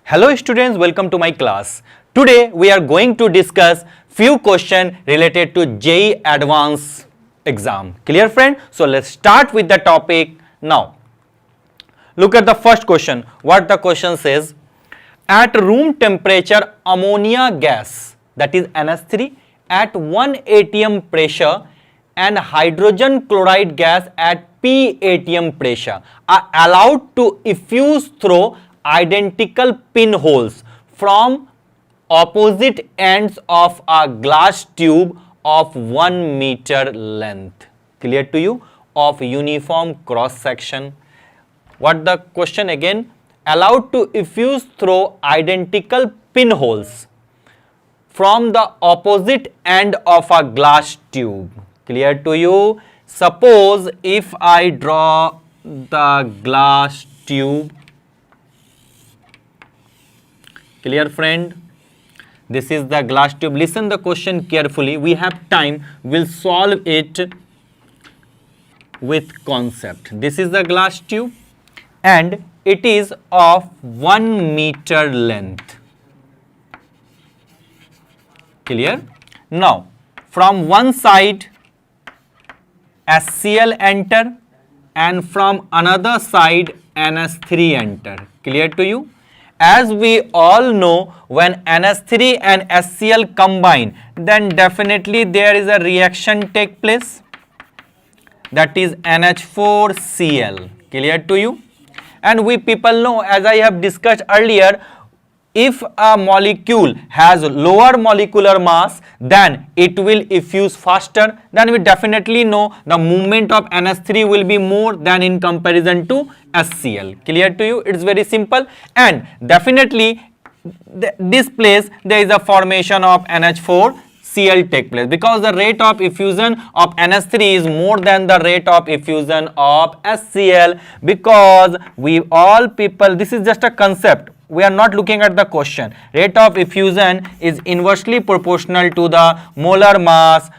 Hello students, welcome to my class. Today we are going to discuss few questions related to JEE Advanced exam. Clear friend? So let's start with the topic now. Look at the first question. What the question says: at room temperature, ammonia gas, that is NH3, at 1 atm pressure and hydrogen chloride gas at p atm pressure are allowed to effuse through identical pinholes from opposite ends of a glass tube of 1 meter length. Clear to you? Of uniform cross section. What the question again? Allowed to effuse through identical pinholes from the opposite end of a glass tube. Clear to you? Suppose if I draw the glass tube. Clear friend? This is the glass tube. Listen the question carefully. We have time. We'll solve it with concept. This is the glass tube and it is of 1 meter length. Clear? Now, from one side HCl enter and from another side NH3 enter. Clear to you? As we all know, when NH3 and HCl combine, then definitely there is a reaction take place, that is NH4Cl. Clear to you? And we people know, as I have discussed earlier, if a molecule has lower molecular mass, then it will effuse faster. Then we definitely know the movement of NH3 will be more than in comparison to HCl. Clear to you? It's very simple. And definitely this place there is a formation of NH4Cl take place, because the rate of effusion of NH3 is more than the rate of effusion of HCl, because we all people, this is just a concept. We are not looking at the question. Rate of effusion is inversely proportional to the molar mass,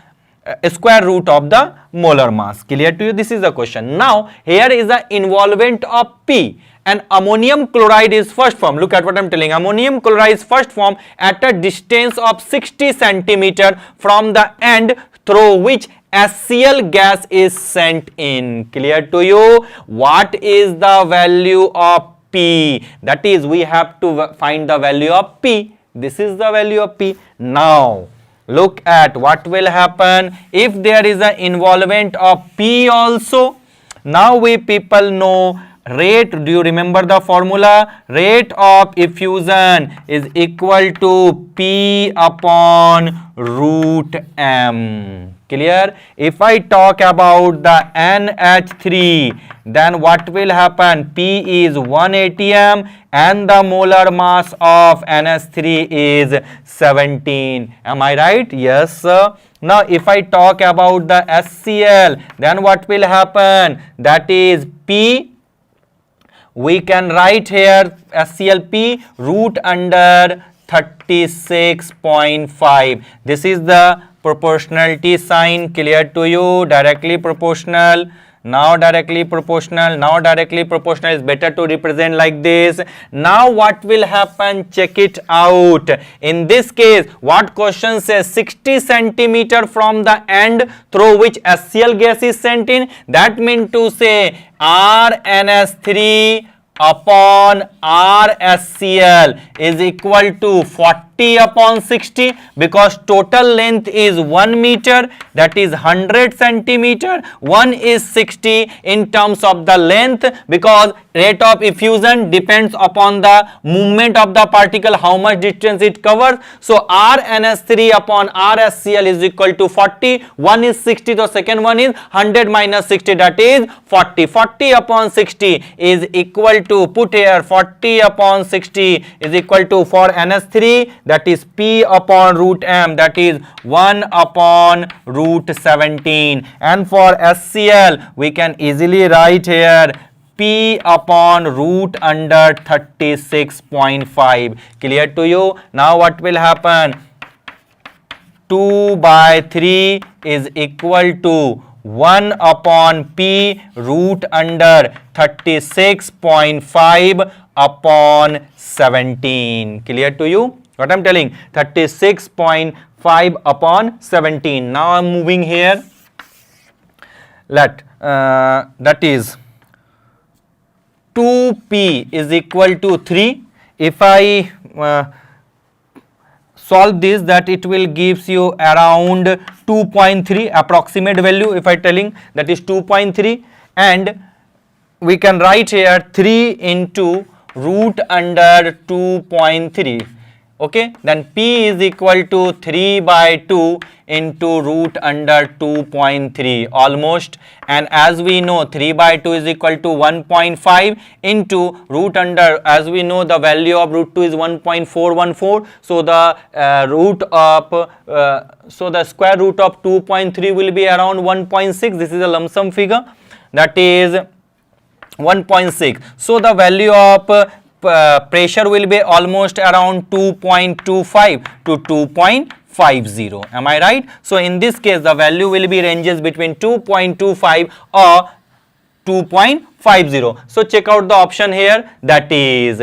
square root of the molar mass. Clear to you? This is the question. Now, here is the involvent of P, and ammonium chloride is first formed. Look at what I am telling. Ammonium chloride is first formed at a distance of 60 centimeter from the end through which HCl gas is sent in. Clear to you? What is the value of P? That is, we have to find the value of P. This is the value of P. Now, look at what will happen if there is an involvement of P also. Now we people know rate. Do you remember the formula? Rate of effusion is equal to P upon root M. Clear? If I talk about the NH3, then what will happen? P is 1 atm and the molar mass of NH3 is 17. Am I right? Yes, sir. Now, if I talk about the HCl, then what will happen? That is P. We can write here HClP root under 36.5. This is the proportionality sign. Clear to you? Directly proportional. Now directly proportional. Now directly proportional is better to represent like this. Now what will happen? Check it out. In this case, what question says? 60 centimeter from the end through which HCl gas is sent in. That means to say RNH3 upon RHCl is equal to 40 upon 60, because total length is 1 meter, that is 100 centimeter. 1 is 60 in terms of the length, because rate of effusion depends upon the movement of the particle, how much distance it covers. So RNH3 upon RHCl is equal to 40. 1 is 60, the second one is 100 minus 60, that is 40. 40 upon 60 is equal to, put here, 40 upon 60 is equal to, for NH3 that is P upon root M, that is 1 upon root 17, and for HCl we can easily write here P upon root under 36.5. Clear to you? Now what will happen? 2 by 3 is equal to 1 upon P root under 36.5 upon 17. Clear to you? What I'm telling? 36.5 upon 17. Now I'm moving here. That is 2P is equal to 3. If I solve this, that it will gives you around 2.3 approximate value. If I telling that is 2.3, and we can write here 3 into root under 2.3. Okay, then P is equal to 3 by 2 into root under 2.3 almost, and as we know 3 by 2 is equal to 1.5 into root under, as we know the value of root 2 is 1.414, so the the square root of 2.3 will be around 1.6. This is a lump sum figure, that is 1.6. So the value of pressure will be almost around 2.25 to 2.50. Am I right? So in this case the value will be ranges between 2.25 or 2.50. So check out the option here, that is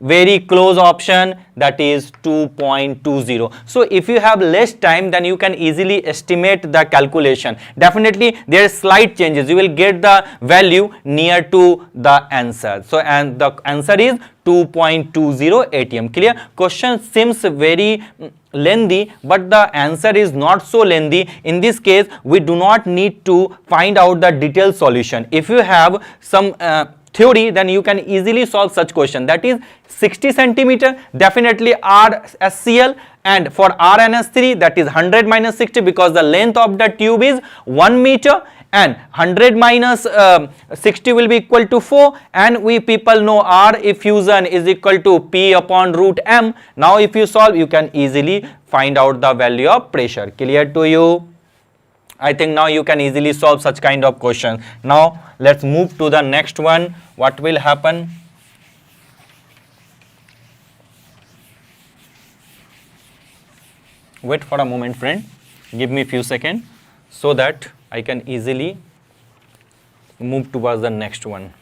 very close option, that is 2.20. So if you have less time, then you can easily estimate the calculation. Definitely there is slight changes, you will get the value near to the answer. So and the answer is 2.20 ATM. Clear? Question seems very lengthy, but the answer is not so lengthy. In this case we do not need to find out the detailed solution. If you have some theory, then you can easily solve such question. That is 60 centimeter, definitely R SCL, and for RNS3 that is 100 minus 60, because the length of the tube is 1 meter and 100 minus 60 will be equal to 4, and we people know R effusion is equal to P upon root M. Now if you solve, you can easily find out the value of pressure. Clear to you? I think now you can easily solve such kind of questions. Now let's move to the next one. What will happen? Wait for a moment, friend. Give me a few seconds so that I can easily move towards the next one.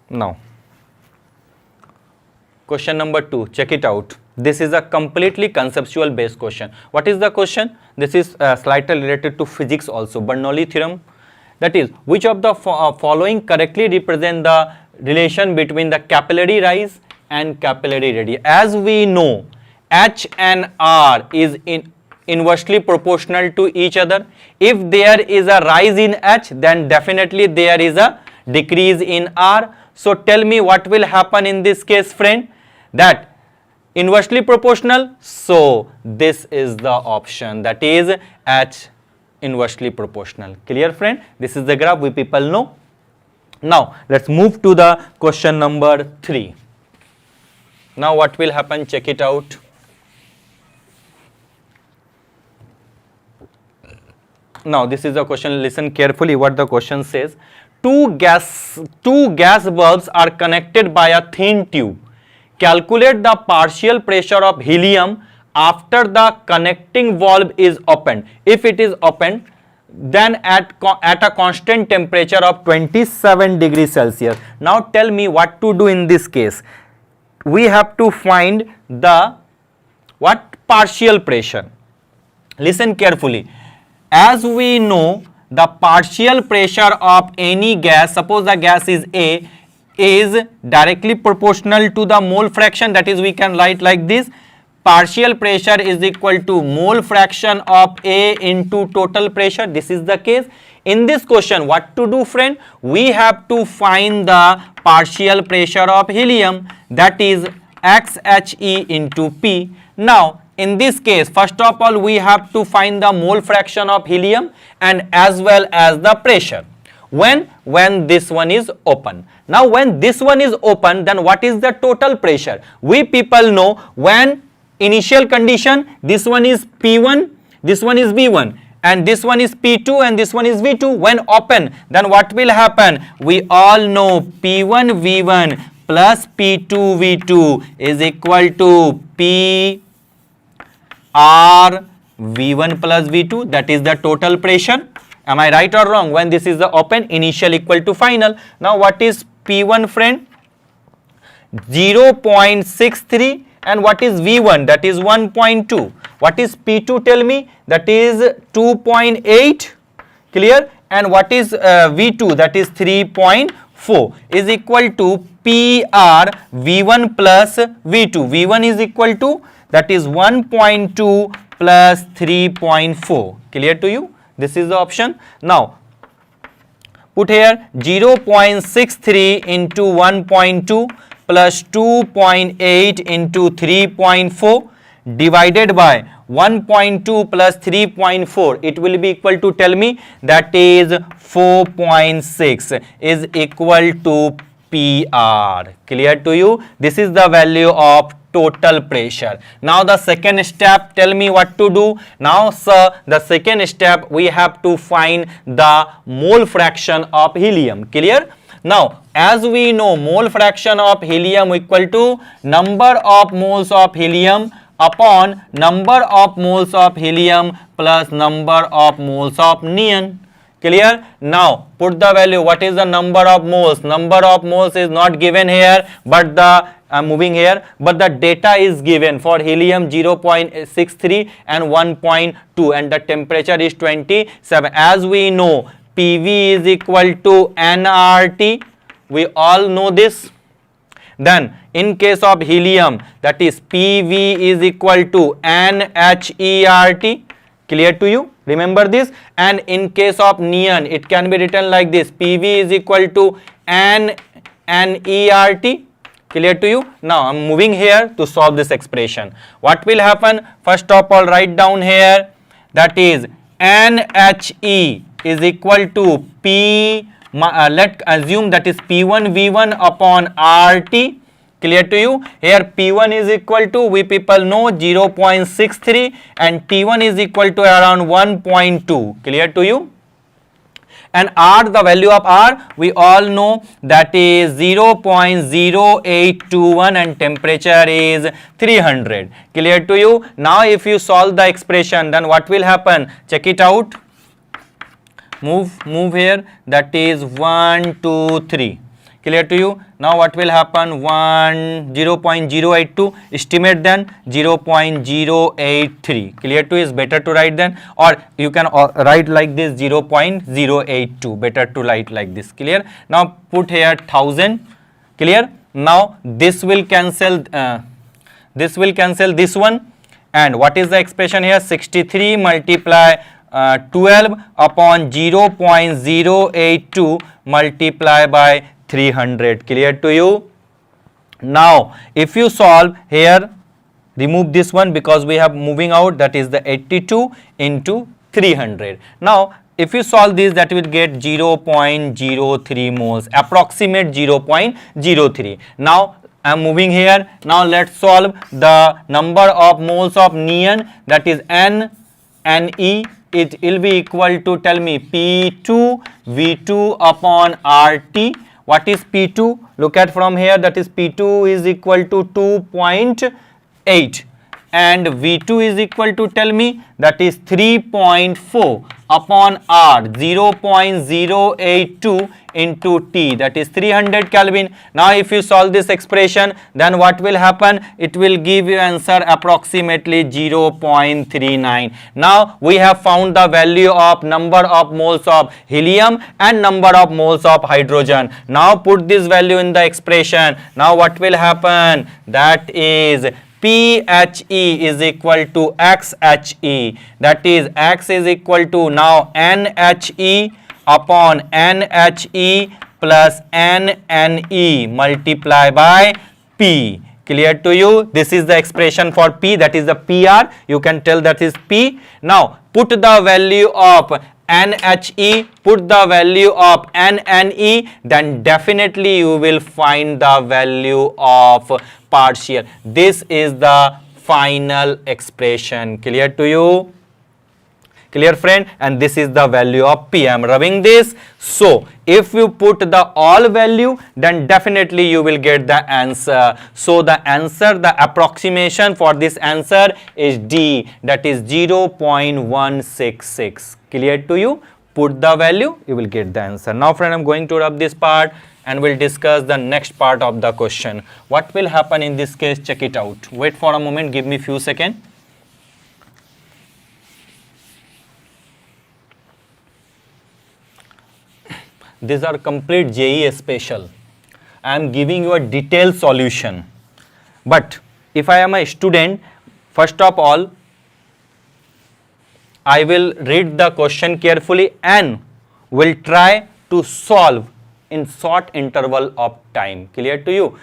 Now, question number 2, check it out. This is a completely conceptual based question. What is the question? This is slightly related to physics also, Bernoulli theorem. That is, which of the following correctly represent the relation between the capillary rise and capillary radius? As we know, H and R is inversely proportional to each other. If there is a rise in H, then definitely there is a decrease in R. So tell me what will happen in this case, friend? That inversely proportional, so this is the option, that is H inversely proportional. Clear, friend? This is the graph we people know. Now let's move to the question number 3. Now what will happen? Check it out. Now this is the question, listen carefully what the question says. Two gas bulbs are connected by a thin tube. Calculate the partial pressure of helium after the connecting valve is opened. If it is opened, then at a constant temperature of 27 degrees Celsius. Now tell me what to do in this case. We have to find the partial pressure. Listen carefully. As we know, the partial pressure of any gas, suppose the gas is A, is directly proportional to the mole fraction. That is, we can write like this: partial pressure is equal to mole fraction of A into total pressure. This is the case. In this question, what to do, friend? We have to find the partial pressure of helium, that is XHE into P. Now in this case, first of all, we have to find the mole fraction of helium and as well as the pressure. When this one is open. Now when this one is open, then what is the total pressure? We people know, when initial condition, this one is P1, this one is V1, and this one is P2 and this one is V2. When open, then what will happen? We all know P1 V1 plus P2 V2 is equal to P R V1 plus V2, that is the total pressure. Am I right or wrong? When this is the open, initial equal to final. Now what is P1, friend? 0.63. And what is V1? That is 1.2. What is P2? Tell me. That is 2.8. Clear? And what is V2? That is 3.4 is equal to PR V1 plus V2. V1 is equal to, that is 1.2 plus 3.4. Clear to you? This is the option. Now put here 0.63 into 1.2 plus 2.8 into 3.4 divided by 1.2 plus 3.4, it will be equal to, tell me, that is 4.6 is equal to PR. Clear to you? This is the value of total pressure. Now the second step, tell me what to do. Now sir, the second step, we have to find the mole fraction of helium. Clear? Now as we know, mole fraction of helium equal to number of moles of helium upon number of moles of helium plus number of moles of neon. Clear? Now put the value. What is the number of moles? Number of moles is not given here, but the I'm moving here, but the data is given for helium 0.63 and 1.2, and the temperature is 27. As we know, PV is equal to nRT. We all know this. Then in case of helium, that is PV is equal to NHERT. Clear to you? Remember this. And in case of neon, it can be written like this: PV is equal to NNERT. Clear to you? Now I'm moving here to solve this expression. What will happen? First of all, write down here, that is NHE is equal to P, let's assume that is P1 V1 upon RT. Clear to you? Here P1 is equal to, we people know, 0.63 and T1 is equal to around 1.2. Clear to you? And R, the value of R, we all know, that is 0.0821 and temperature is 300. Clear to you? Now if you solve the expression, then what will happen? Check it out. Move here. That is 1, 2, 3. Clear to you? Now what will happen? 0.082, estimate then 0.083. Clear to you? Is better to write then, or you can write like this, 0.082. Better to write like this. Clear? Now put here 1000. Clear? Now this will cancel this one, and what is the expression here? 63 multiply 12 upon 0.082 multiply by 300. Clear to you? Now if you solve here, remove this one because we have moving out, that is the 82 into 300. Now if you solve this, that will get 0.03 moles, approximate 0.03. Now I am moving here. Now let's solve the number of moles of neon, that is N and E. It will be equal to, tell me, P2 V2 upon RT. What is P2? Look at from here, that is P2 is equal to 2.8 and V2 is equal to, tell me, that is 3.4 upon R, 0.082 into T, that is 300 Kelvin. Now if you solve this expression, then what will happen? It will give you answer approximately 0.39. Now we have found the value of number of moles of helium and number of moles of hydrogen. Now put this value in the expression. Now what will happen? That is PHE is equal to XHE, that is X is equal to now NHE upon NHE plus NNE multiply by P. Clear to you? This is the expression for P, that is the PR. You can tell that is P. Now put the value of NHE, put the value of NNE, then definitely you will find the value of partial. This is the final expression. Clear to you? Clear friend? And this is the value of P. I am rubbing this. So if you put the all value, then definitely you will get the answer. So the answer, the approximation for this answer is D, that is 0.166. Clear to you? Put the value, you will get the answer. Now friend, I am going to rub this part and we'll discuss the next part of the question. What will happen in this case? Check it out. Wait for a moment, give me few seconds. These are complete JEE special. I am giving you a detailed solution. But if I am a student, first of all, I will read the question carefully and will try to solve in short interval of time. Clear to you?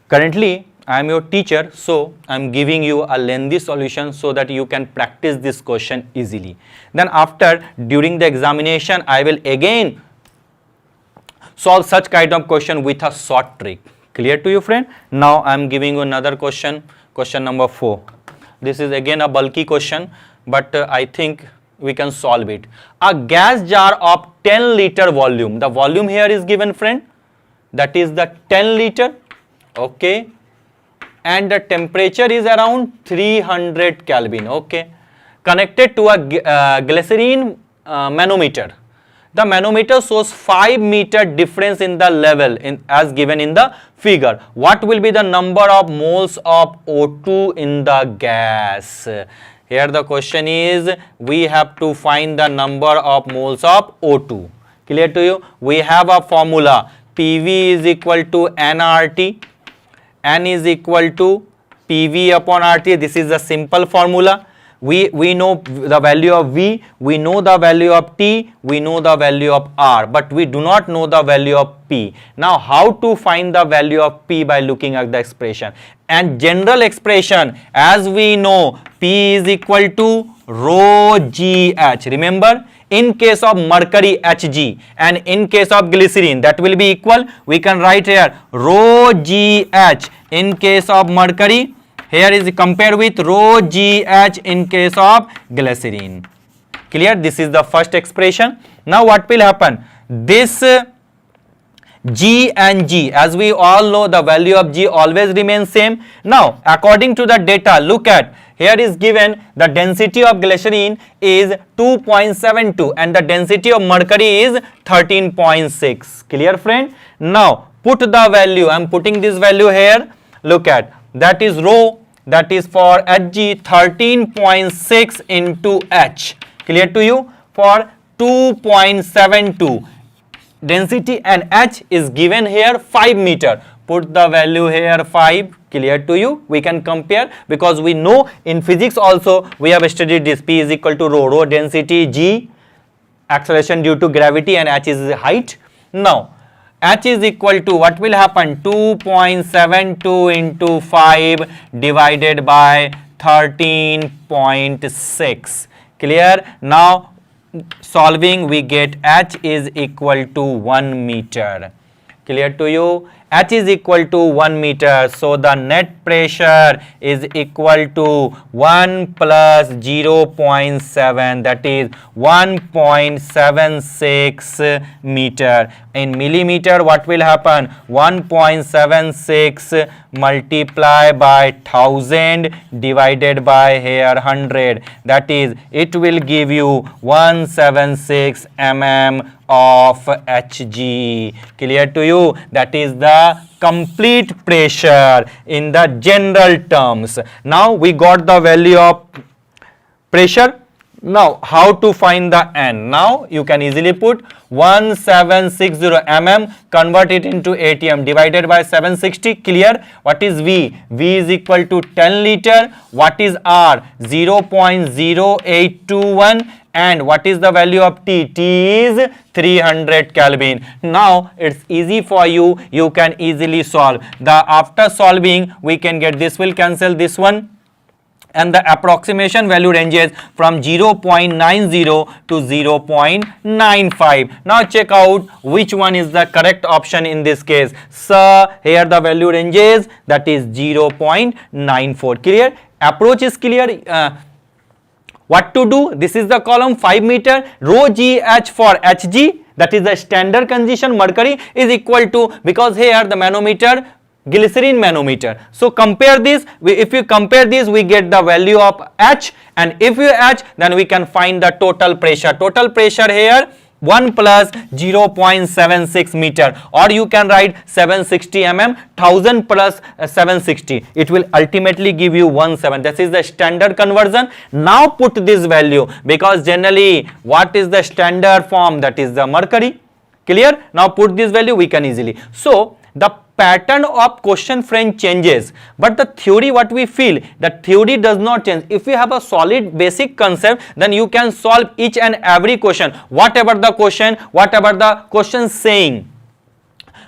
Currently, I am your teacher, so I am giving you a lengthy solution so that you can practice this question easily. Then after, during the examination, I will again solve such kind of question with a short trick. Clear to you, friend? Now I am giving you another question, question number 4. This is again a bulky question, but I think we can solve it. A gas jar of 10 liter volume. The volume here is given, friend. That is the 10 liter. Okay. And the temperature is around 300 Kelvin. Okay. Connected to a glycerin manometer. The manometer shows 5 meter difference in the level as given in the figure. What will be the number of moles of O2 in the gas? Here the question is, we have to find the number of moles of O2. Clear to you? We have a formula. PV is equal to nRT. N is equal to PV upon RT. This is a simple formula. We know the value of V, we know the value of T, we know the value of R, but we do not know the value of P. Now how to find the value of P? By looking at the expression. And general expression, as we know, P is equal to rho GH. Remember, in case of mercury Hg and in case of glycerin, that will be equal. We can write here rho GH in case of mercury. Here is compared with rho GH in case of glycerin. Clear? This is the first expression. Now what will happen? This G and G, as we all know, the value of G always remains same. Now according to the data, look at, here is given the density of glycerin is 2.72 and the density of mercury is 13.6. Clear, friend? Now put the value. I am putting this value here. Look at, that is rho, that is for Hg 13.6 into H. Clear to you? For 2.72 density and H is given here 5 meter. Put the value here 5. Clear to you? We can compare because we know in physics also we have studied this. P is equal to rho, rho density, G acceleration due to gravity, and H is height. Now H is equal to, what will happen? 2.72 into 5 divided by 13.6. Clear? Now solving, we get H is equal to 1 meter. Clear to you? H is equal to 1 meter. So the net pressure is equal to 1 plus 0.7, that is 1.76 meter. In millimeter, what will happen? 1.76 multiply by 1000 divided by here 100. That is, it will give you 176 mm of Hg. Clear to you? That is the complete pressure in the general terms. Now we got the value of pressure. Now how to find the N? Now you can easily put 1760 mm, convert it into ATM, divided by 760. Clear? What is V? V is equal to 10 liter. What is R? 0.0821. And what is the value of T? T is 300 Kelvin. Now it's easy for you. You can easily solve. After solving, we can get, this will cancel this one, and the approximation value ranges from 0.90 to 0.95. Now check out which one is the correct option in this case. So here the value ranges, that is 0.94. Clear? Approach is clear. What to do? This is the column 5 meter, rho GH for Hg, that is the standard condition. Mercury is equal to, because here the manometer, glycerin manometer. So compare this, if you compare this, we get the value of H, and if you H, then we can find the total pressure. Total pressure here 1 plus 0.76 meter, or you can write 760 mm, 1000 plus 760, it will ultimately give you 17. This is the standard conversion. Now put this value, because generally what is the standard form, that is the mercury. Clear? Now put this value, we can easily. So the pattern of question frame changes, but the theory, what we feel, the theory does not change. If you have a solid basic concept, then you can solve each and every question, whatever the question saying.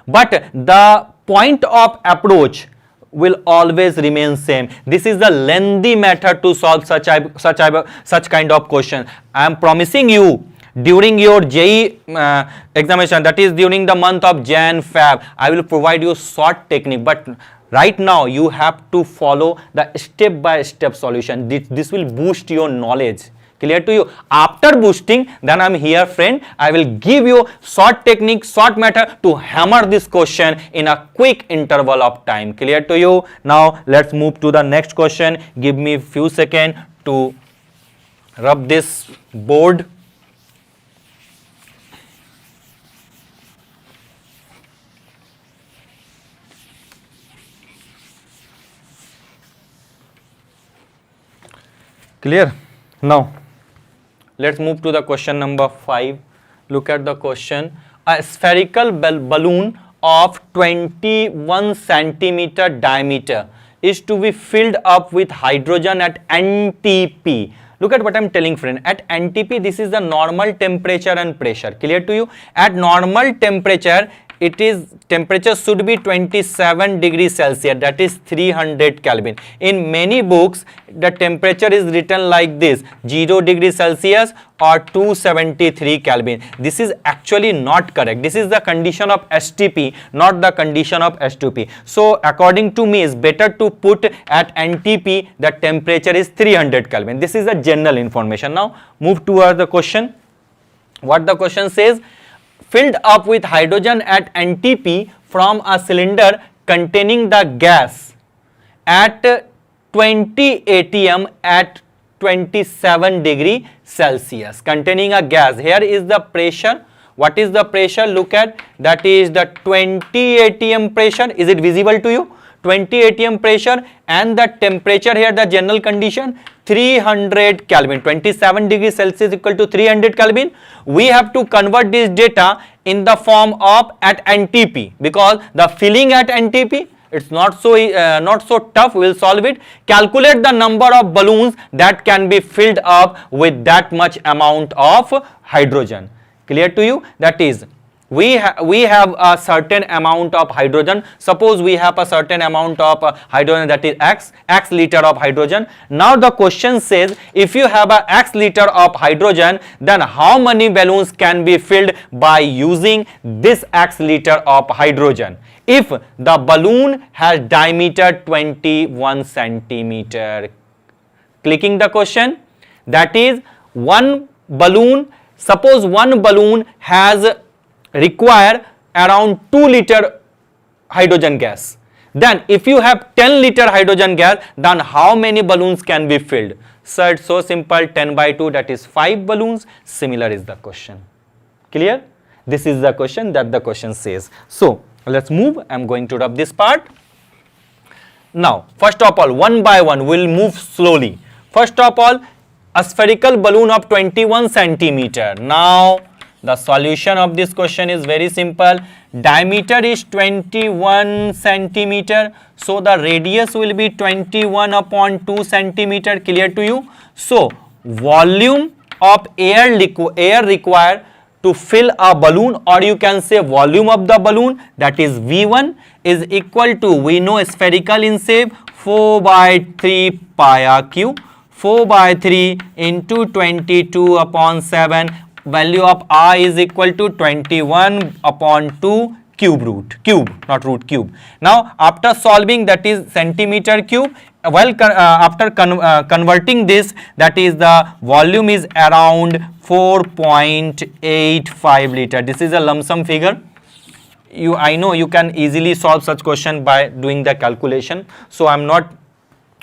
But the point of approach will always remain same. This is the lengthy method to solve such kind of question. I am promising you, during your JEE examination, that is during the month of Jan Feb, I will provide you short technique, but right now you have to follow the step by step solution. This will boost your knowledge. Clear to you? After boosting, then I am here, friend, I will give you short technique, short method to hammer this question in a quick interval of time. Clear to you? Now let's move to the next question. Give me a few seconds to rub this board. Clear? Now let's move to the question number 5. Look at the question. A spherical balloon of 21 centimeter diameter is to be filled up with hydrogen at NTP. Look at what I am telling, friend. At NTP, this is the normal temperature and pressure. Clear to you? At normal temperature, temperature should be 27 degrees Celsius, that is 300 Kelvin. In many books, the temperature is written like this, 0 degrees Celsius or 273 Kelvin. This is actually not correct. This is the condition of STP, not the condition of S2P. So according to me, it's better to put at NTP the temperature is 300 Kelvin. This is the general information. Now move towards the question. What the question says: filled up with hydrogen at NTP from a cylinder containing the gas at 20 atm at 27 degree Celsius. Containing a gas. Here is the pressure. What is the pressure? Look at, that is the 20 atm pressure. Is it visible to you? 20 atm pressure, and the temperature here, the general condition 300 Kelvin. 27 degrees Celsius equal to 300 Kelvin. We have to convert this data in the form of at NTP, because the filling at NTP, it's not so tough. We'll solve it. Calculate the number of balloons that can be filled up with that much amount of hydrogen. Clear to you? That is, we have a certain amount of hydrogen. Suppose we have a certain amount of hydrogen, that is x liter of hydrogen. Now the question says, if you have a x liter of hydrogen, then how many balloons can be filled by using this x liter of hydrogen? If the balloon has diameter 21 centimeter. Clicking the question, that is one balloon. Suppose one balloon has require around 2 liter hydrogen gas. Then if you have 10 liter hydrogen gas, then how many balloons can be filled? So it's so simple, 10 by 2, that is 5 balloons. Similar is the question. Clear? This is the question that the question says. So let's move. I'm going to rub this part. Now first of all, one by one we'll move slowly. First of all, a spherical balloon of 21 centimeter. Now the solution of this question is very simple. Diameter is 21 centimeter. So the radius will be 21 upon 2 centimeter. Clear to you? So volume of air required to fill a balloon, or you can say volume of the balloon, that is V1, is equal to, we know spherical in shape, 4 by 3 pi r cube. 4 by 3 into 22 upon 7. Value of R is equal to 21 upon 2 cube root, cube, not root, cube. Now after solving, that is centimeter cube, after converting this, that is the volume is around 4.85 liter. This is a lump sum figure. I know you can easily solve such question by doing the calculation, so I'm not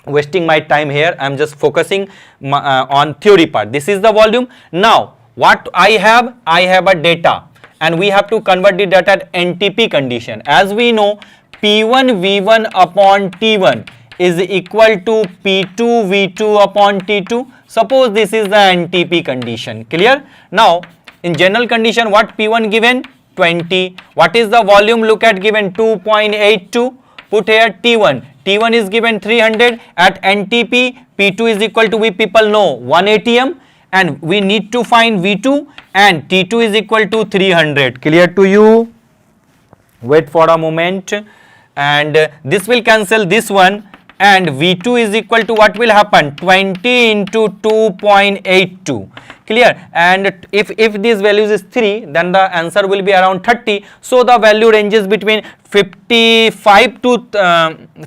wasting my time here. I'm just focusing on theory part. This is the volume. Now what I have a data, and we have to convert the data at NTP condition. As we know, P1 V1 upon T1 is equal to P2 V2 upon T2. Suppose this is the NTP condition. Clear? Now in general condition, what P1 given? 20. What is the volume? Look at given 2.82. Put here T1. T1 is given 300. At NTP, P2 is equal to, we people know, 1 atm, and we need to find V2, and T2 is equal to 300. Clear to you? Wait for a moment, and this will cancel this one, and V2 is equal to, what will happen? 20 into 2.82. Clear? And if this values is 3, then the answer will be around 30. So the value ranges between 55 to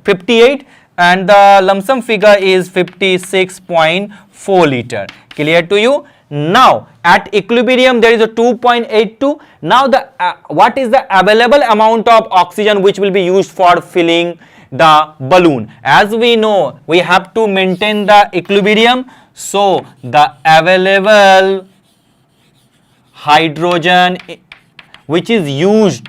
58, and the lump sum figure is 56.4 liter. Clear to you? Now at equilibrium there is a 2.82. Now the what is the available amount of oxygen which will be used for filling the balloon? As we know, we have to maintain the equilibrium, so the available hydrogen which is used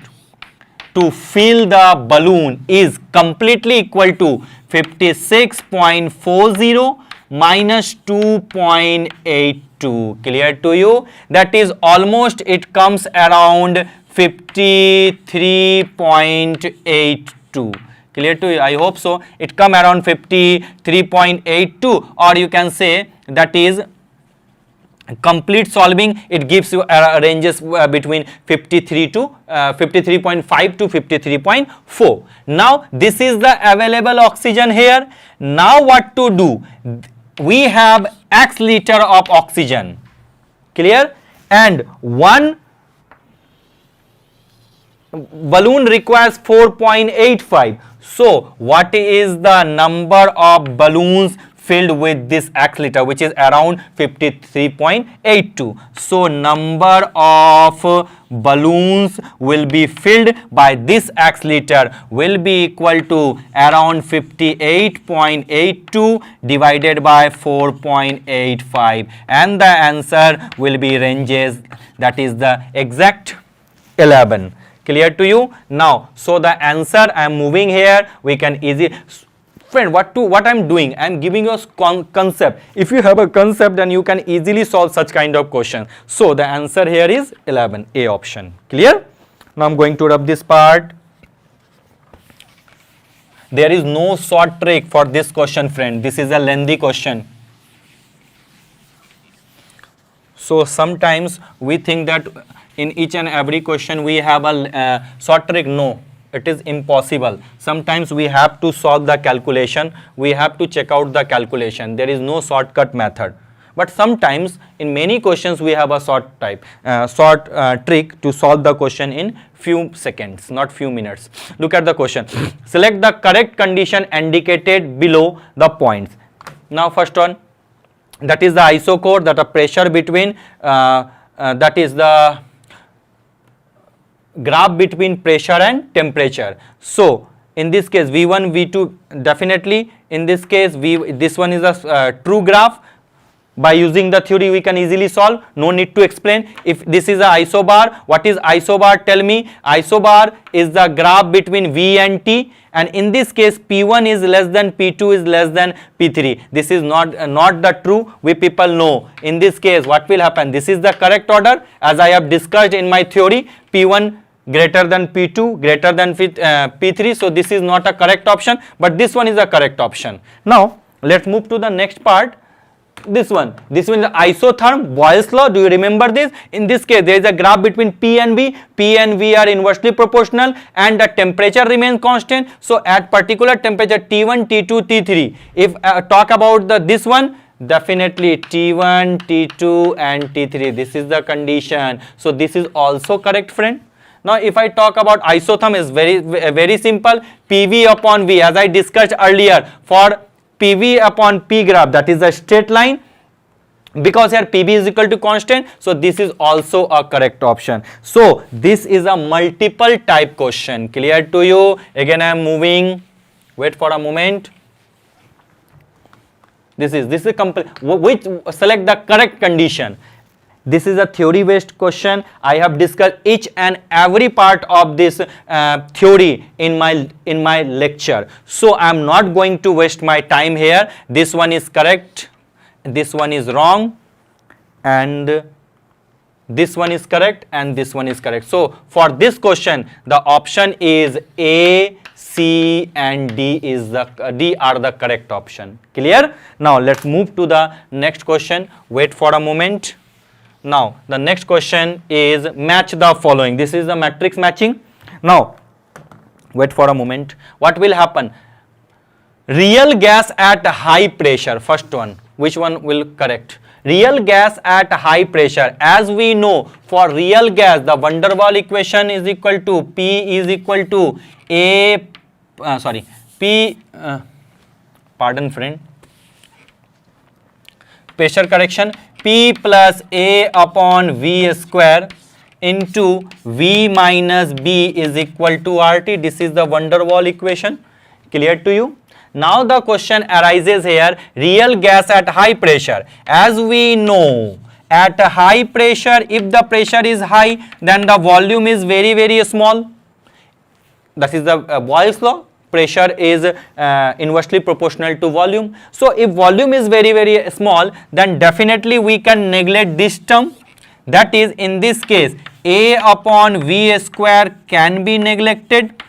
to fill the balloon is completely equal to 56.40 minus 2.82. Clear to you? That is almost, it comes around 53.82. Clear to you? I hope so. It come around 53.82, or you can say that is complete solving, it gives you ranges between 53.5 to 53.4. Now this is the available oxygen here. Now what to do? We have X liter of oxygen. Clear? And one balloon requires 4.85. So what is the number of balloons filled with this X liter, which is around 53.82. So number of balloons will be filled by this X liter will be equal to around 58.82 divided by 4.85, and the answer will be ranges, that is the exact 11. Clear to you? Now, so the answer, I am moving here, we can easily, friend, what I'm doing, I'm giving you a concept. If you have a concept, then you can easily solve such kind of question. So the answer here is 11, A option. Clear? Now I'm going to rub this part. There is no short trick for this question, friend. This is a lengthy question. So sometimes we think that in each and every question we have a short trick. No, it is impossible. Sometimes we have to solve the calculation, we have to check out the calculation. There is no shortcut method. But sometimes in many questions we have a short trick to solve the question in few seconds, not few minutes. Look at the question. Select the correct condition indicated below the points. Now first one, that is the isochord, that a pressure between that is the graph between pressure and temperature. So in this case V1 V2, definitely in this case this one is a true graph. By using the theory we can easily solve, no need to explain. If this is a isobar, what is isobar? Tell me. Isobar is the graph between V and T, and in this case P1 is less than P2 is less than P3. This is not the true. We people know in this case what will happen. This is the correct order as I have discussed in my theory. P1 greater than P2 greater than P3. So this is not a correct option, but this one is a correct option. Now let's move to the next part. This one is isotherm, Boyle's law. Do you remember this? In this case there is a graph between P and V. P and V are inversely proportional and the temperature remains constant. So at particular temperature T1, T2, T3, if talk about this one, definitely T1, T2 and T3, this is the condition. So this is also correct, friend. Now if I talk about isotherm, is very simple. PV upon V, as I discussed earlier, for PV upon P graph, that is a straight line, because here PV is equal to constant, so this is also a correct option. So this is a multiple type question. Clear to you? Again I am moving, wait for a moment. This is complete, which select the correct condition. This is a theory based question. I have discussed each and every part of this theory in my lecture, so I am not going to waste my time here. This one is correct, this one is wrong, and this one is correct, and this one is correct. So for this question the option is A, C and D are the correct option. Clear? Now let's move to the next question. Wait for a moment. Now the next question is match the following. This is the matrix matching. Now wait for a moment. What will happen? Real gas at high pressure, first one, which one will correct? Real gas at high pressure. As we know, for real gas the van der Waals equation is equal to P is equal to A, pardon friend, pressure correction, P plus A upon V square into V minus B is equal to RT. This is the van der Waals equation. Clear to you? Now the question arises here, real gas at high pressure. As we know, at high pressure, if the pressure is high, then the volume is very small. That is the Boyle's law. Pressure is inversely proportional to volume. So if volume is very small, then definitely we can neglect this term. That is, in this case, A upon V square can be neglected.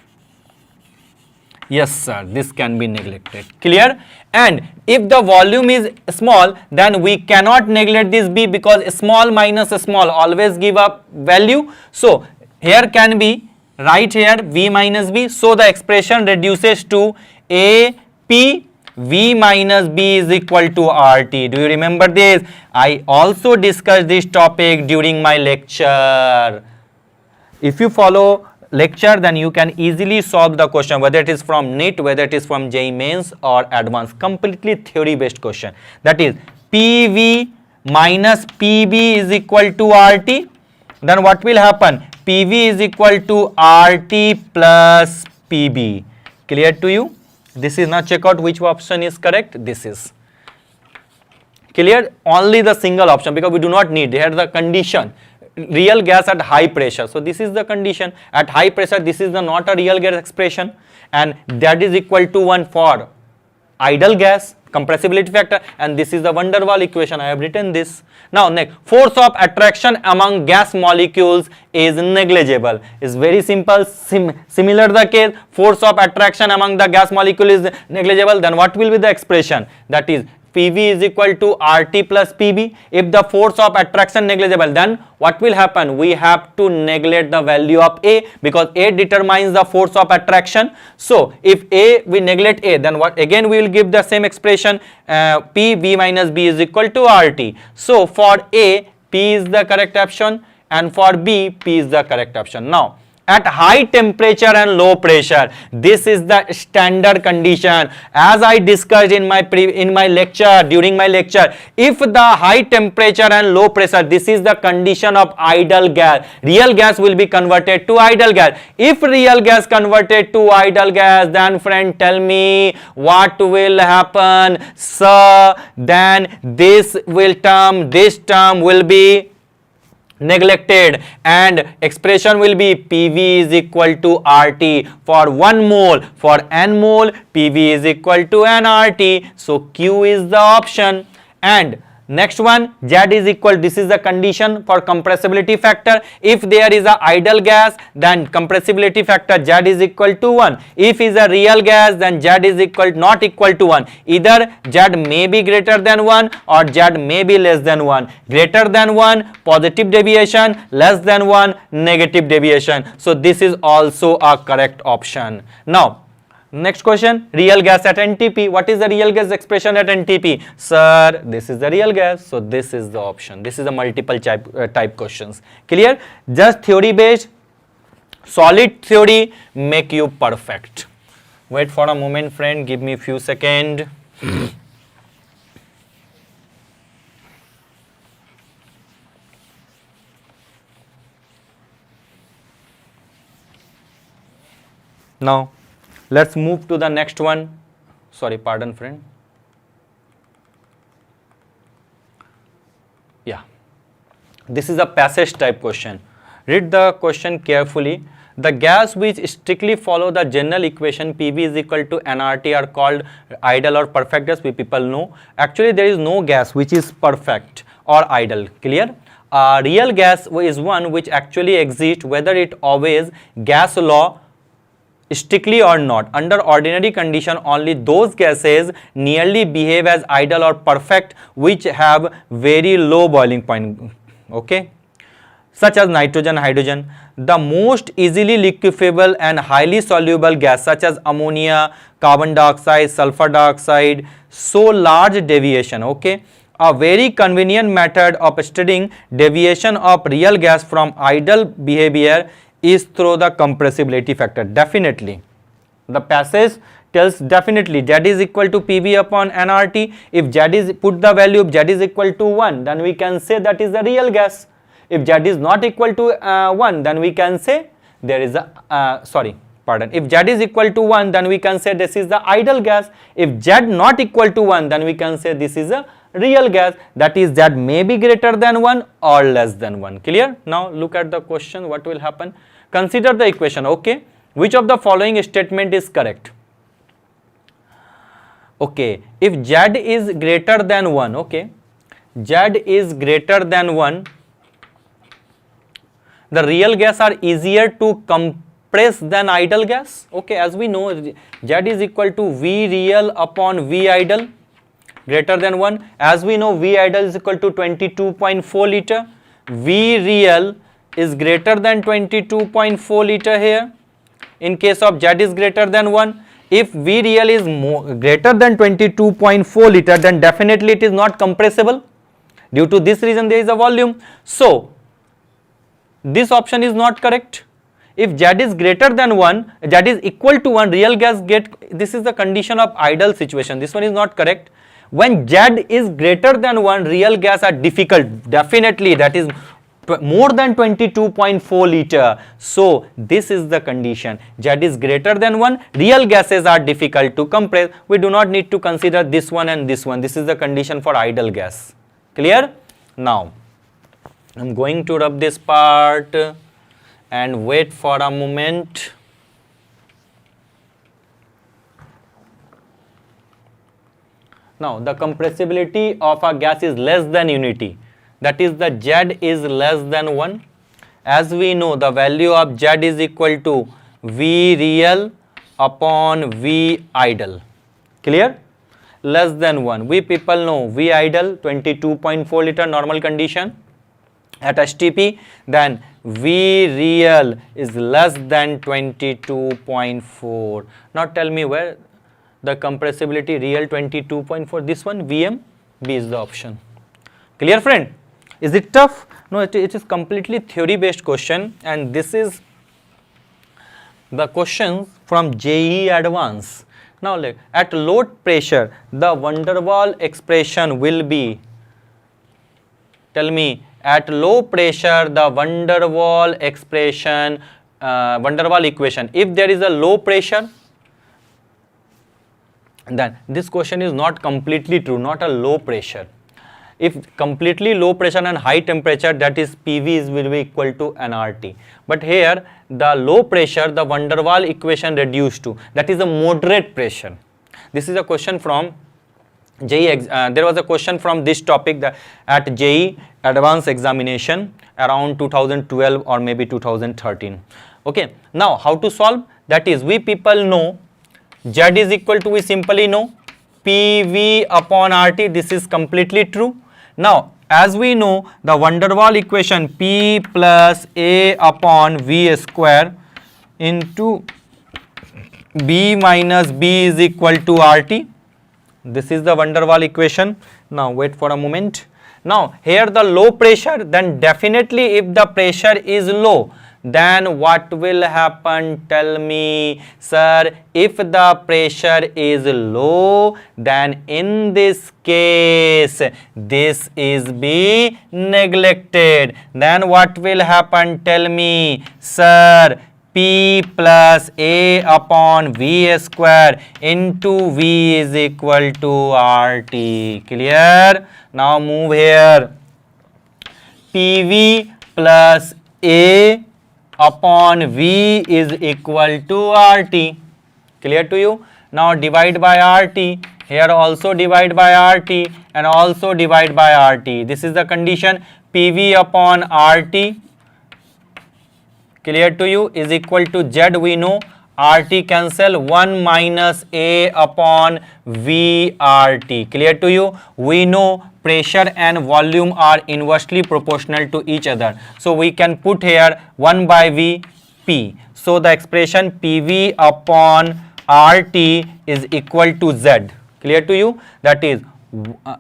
Yes sir, this can be neglected. Clear? And if the volume is small, then we cannot neglect this B, because small minus small always give a value. So here can be, right here, V minus B. So the expression reduces to A P V minus B is equal to RT. Do you remember this? I also discussed this topic during my lecture. If you follow lecture, then you can easily solve the question, whether it is from NEET, whether it is from JEE Mains or advanced, completely theory based question. That is PV minus PB is equal to RT. Then what will happen? PV is equal to RT plus PB. Clear to you? This is, now check out which option is correct. This is clear. Only the single option, because we do not need here the condition real gas at high pressure. So this is the condition at high pressure. This is the not a real gas expression, and that is equal to 1 for ideal gas compressibility factor, and this is the van der Waals equation. I have written this. Now next, force of attraction among gas molecules is negligible. Is very simple. Similar the case, force of attraction among the gas molecule is negligible. Then what will be the expression? That is PV is equal to RT plus PB. If the force of attraction negligible, then what will happen? We have to neglect the value of A, because A determines the force of attraction. So if A, we neglect A, then what? Again we will give the same expression, P V minus B is equal to RT. So for A, P is the correct option, and for B, P is the correct option. Now at high temperature and low pressure, this is the standard condition. As I discussed in my lecture, during my lecture, if the high temperature and low pressure, this is the condition of ideal gas. Real gas will be converted to ideal gas. If real gas converted to ideal gas, then friend, tell me what will happen? So then this term will be neglected, and expression will be PV is equal to RT for 1 mole. For n mole, PV is equal to nRT. So Q is the option. And next one, Z is equal, this is the condition for compressibility factor. If there is a ideal gas, then compressibility factor Z is equal to 1. If is a real gas, then Z is not equal to 1. Either Z may be greater than 1 or Z may be less than 1. Greater than 1, positive deviation; less than 1, negative deviation. So this is also a correct option. Now next question, real gas at NTP. What is the real gas expression at NTP? Sir, this is the real gas. So this is the option. This is the multiple type questions. Clear? Just theory based. Solid theory make you perfect. Wait for a moment, friend. Give me few seconds. Now, let's move to the next one. Sorry, pardon, friend. Yeah. This is a passage type question. Read the question carefully. The gas which strictly follow the general equation PV is equal to nRT are called ideal or perfect gas. We people know. Actually, there is no gas which is perfect or ideal. Clear? Real gas is one which actually exists whether it obeys gas law strictly or not. Under ordinary condition, only those gases nearly behave as ideal or perfect which have very low boiling point. Okay, such as nitrogen, hydrogen. The most easily liquefiable and highly soluble gas such as ammonia, carbon dioxide, sulfur dioxide show large deviation. Okay, a very convenient method of studying deviation of real gas from ideal behavior is through the compressibility factor. Definitely, the passage tells definitely Z is equal to PV upon nRT. If Z is, put the value of Z is equal to 1, then we can say that is the real gas. If Z is not equal to 1, then we can say there is a, if Z is equal to 1, then we can say this is the ideal gas. If Z not equal to 1, then we can say this is a real gas, that is Z may be greater than 1 or less than 1. Clear? Now look at the question, what will happen. Consider the equation. Okay, which of the following statement is correct? Okay, if Z is greater than 1, okay, Z is greater than 1, the real gas are easier to compress than ideal gas. Okay, as we know, Z is equal to V real upon V ideal greater than 1. As we know, V ideal is equal to 22.4 liter. V real is greater than 22.4 liter here. In case of Z is greater than 1, if V real is greater than 22.4 liter, then definitely it is not compressible. Due to this reason, there is a volume. So, this option is not correct. If Z is greater than 1, Z is equal to 1, real gas this is the condition of ideal situation. This one is not correct. When Z is greater than 1, real gas are difficult. Definitely, that is more than 22.4 liter. So, this is the condition. Z is greater than 1, real gases are difficult to compress. We do not need to consider this one and this one. This is the condition for ideal gas. Clear? Now, I am going to rub this part and wait for a moment. Now, the compressibility of a gas is less than unity. That is, the Z is less than 1. As we know, the value of Z is equal to V real upon V ideal. Clear? Less than 1. We people know V ideal 22.4 liter normal condition at STP, then V real is less than 22.4. Now tell me where the compressibility real 22.4, this one VM, B is the option. Clear, friend? Is it tough? No, it is completely theory based question, and this is the question from JEE Advanced. Now look, at low pressure the van der Waals expression will be, tell me, at low pressure the van der Waals expression, van der Waals equation, if there is a low pressure, then this question is not completely true, not a low pressure. If completely low pressure and high temperature, that is PV will be equal to nRT. But here the low pressure, the van der Waals equation reduced to, that is a moderate pressure. This is a question from JEE. There was a question from this topic that at JEE Advanced examination around 2012 or maybe 2013. Okay. Now how to solve? That is, we people know Z is equal to, we simply know PV upon RT. This is completely true. Now, as we know, the van der Waals equation P plus A upon V square into B minus B is equal to RT. This is the van der Waals equation. Now, wait for a moment. Now, here the low pressure, then definitely if the pressure is low, then what will happen? Tell me, sir. If the pressure is low, then in this case, this is be neglected. Then what will happen? Tell me, sir. P plus A upon V square into V is equal to RT. Clear? Now move here. PV plus A upon V is equal to RT. Clear to you? Now divide by RT. Here also divide by RT and also divide by RT. This is the condition. PV upon RT, clear to you, is equal to Z. We know RT cancel, 1 minus A upon VRT. Clear to you? We know pressure and volume are inversely proportional to each other. So we can put here 1 by V P. So the expression PV upon RT is equal to Z. Clear to you? That is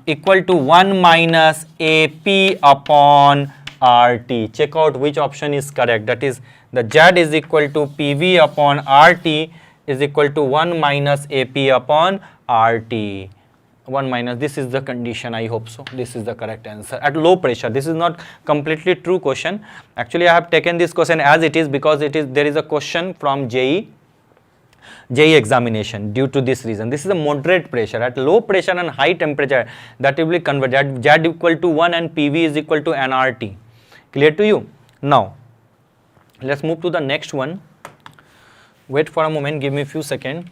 equal to 1 minus AP upon RT. Check out which option is correct. That is the Z is equal to PV upon RT is equal to 1 minus AP upon RT. 1 minus, this is the condition. I hope so. This is the correct answer at low pressure. This is not completely true question. Actually, I have taken this question as it is because there is a question from JEE examination due to this reason. This is a moderate pressure. At low pressure and high temperature, that will be converted. Z equal to 1 and PV is equal to nRT. Clear to you? Now, let's move to the next one. Wait for a moment, give me a few seconds.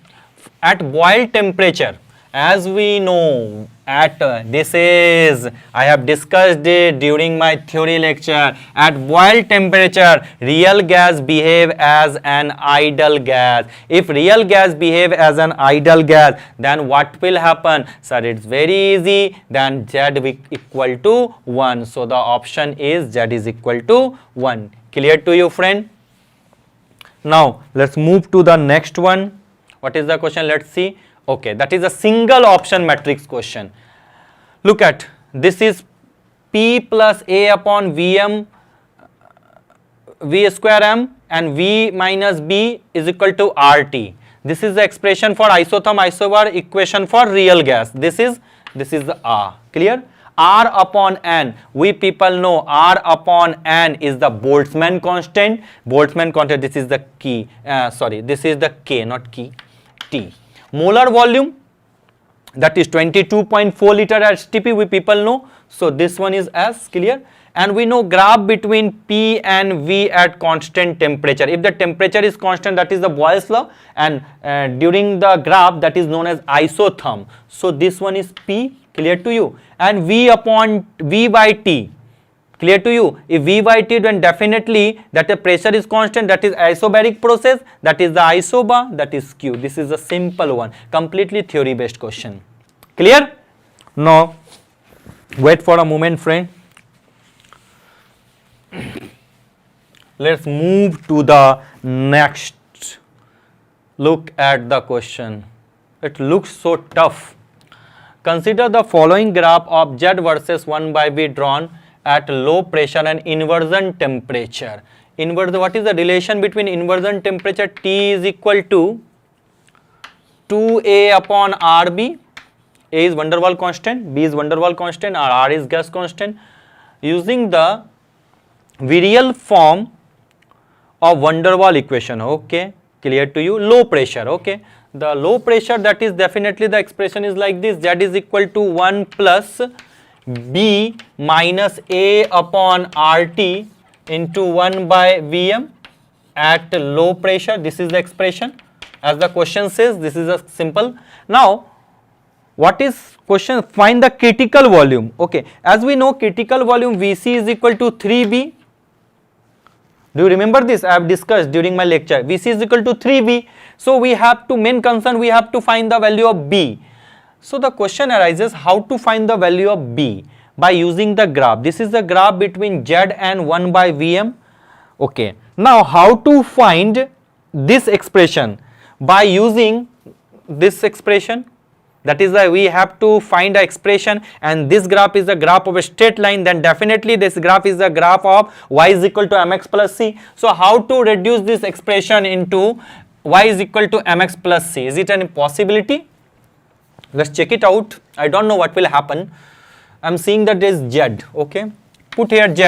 At boil temperature, as we know, at this is, I have discussed it during my theory lecture. At boil temperature, real gas behave as an ideal gas. If real gas behave as an ideal gas, then what will happen? Sir, it's very easy. Then Z equal to 1. So the option is Z is equal to 1. Clear to you, friend? Now let's move to the next one. What is the question? Let's see. Okay, that is a single option matrix question. Look at this is P plus A upon VM V square M and V minus B is equal to RT. This is the expression for isotherm isobar equation for real gas. This is the R. Clear? R upon N, we people know R upon N is the Boltzmann constant. Boltzmann constant, this is the key, this is the K, not key, T. Molar volume, that is 22.4 liter at STP, we people know. So this one is S. Clear? And we know graph between P and V at constant temperature. If the temperature is constant, that is the Boyle's law, and during the graph, that is known as isotherm. So this one is P. Clear to you? And V upon V by T. Clear to you? If V by T, then definitely that the pressure is constant, that is isobaric process, that is the isobar, that is Q. This is a simple one, completely theory based question. Clear? Now, wait for a moment, friend. Let's move to the next. Look at the question. It looks so tough. Consider the following graph of Z versus 1 by V drawn at low pressure and inversion temperature. What is the relation between inversion temperature? T is equal to 2A upon RB. A is van der Waals constant, B is van der Waals constant, or R is gas constant. Using the virial form of van der Waals equation. Okay, clear to you? Low pressure. Okay, the low pressure, that is definitely the expression is like this. Z is equal to 1 plus B minus A upon RT into 1 by Vm at low pressure. This is the expression. As the question says, this is a simple. Now, what is question? Find the critical volume. Okay, as we know, critical volume Vc is equal to 3B. Do you remember this? I have discussed during my lecture. Vc is equal to 3B. So we have to, main concern, we have to find the value of B. So the question arises, how to find the value of B? By using the graph. This is the graph between Z and 1 by Vm. Okay. Now how to find this expression? By using this expression. That is why we have to find an expression, and this graph is the graph of a straight line, then definitely this graph is the graph of y is equal to mx plus c. So how to reduce this expression into y is equal to mx plus c? Is it any possibility? Let's check it out. I don't know what will happen. I'm seeing that there is z, okay. Put here z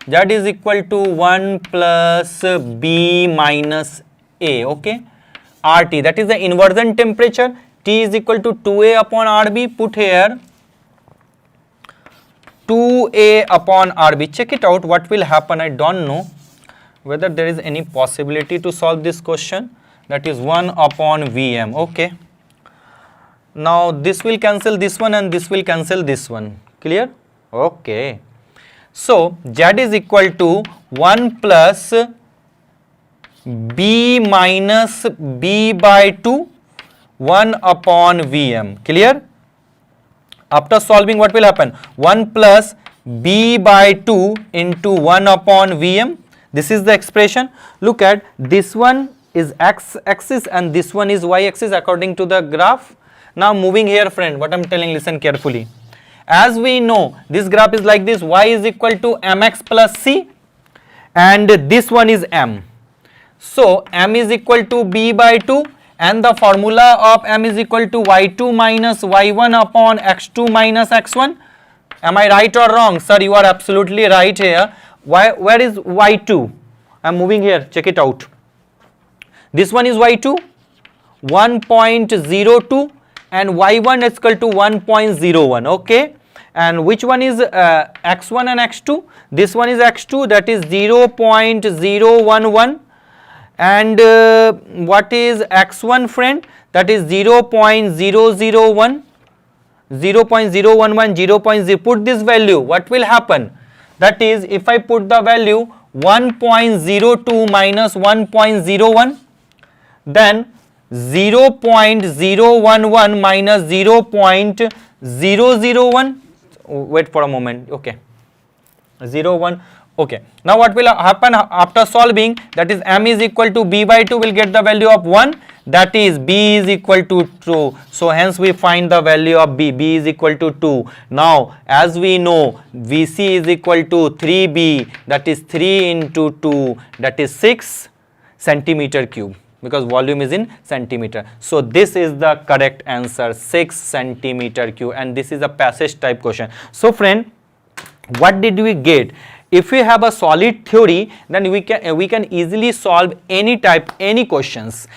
is equal to 1 plus b minus a, okay. RT, that is the inversion temperature. T is equal to 2a upon RB. Put here 2a upon RB. Check it out what will happen. I don't know whether there is any possibility to solve this question. That is 1 upon Vm, okay. Now this will cancel this one and this will cancel this one. Clear? Okay. So Z is equal to 1 plus b minus b by 2 1 upon Vm. Clear? After solving, what will happen? 1 plus b by 2 into 1 upon Vm. This is the expression. Look at this one is x axis and this one is y axis according to the graph. Now moving here, friend, what I'm telling, listen carefully. As we know, this graph is like this, y is equal to mx plus c and this one is m. So m is equal to b by 2 and the formula of m is equal to y2 minus y1 upon x2 minus x1. Am I right or wrong? Sir, you are absolutely right here. Where is y2? I am moving here, check it out. This one is y2, 1.02 and y1 is equal to 1.01, okay. And which one is x1 and x2? This one is x2, that is 0.011. And what is x1, friend? That is 0.001, 0.011, 0.0. Put this value, what will happen? That is, if I put the value 1.02 minus 1.01, then 0.011 minus 0.001. Wait for a moment, okay. 0.1. Okay, now what will happen after solving? That is m is equal to b by 2, will get the value of 1, that is b is equal to 2. So hence we find the value of b is equal to 2. Now as we know, Vc is equal to 3b, that is 3 into 2, that is 6 centimeter cube, because volume is in centimeter. So this is the correct answer, 6 centimeter cube, and this is a passage type question. So friend, what did we get? If we have a solid theory, then we can easily solve any type, any questions.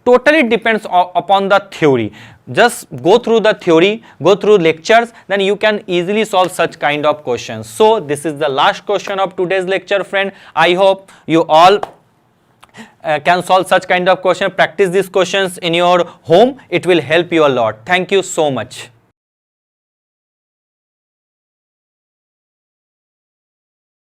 Totally depends upon the theory. Just go through the theory, go through lectures, then you can easily solve such kind of questions. So this is the last question of today's lecture, friend. I hope you all can solve such kind of question. Practice these questions in your home. It will help you a lot. Thank you so much.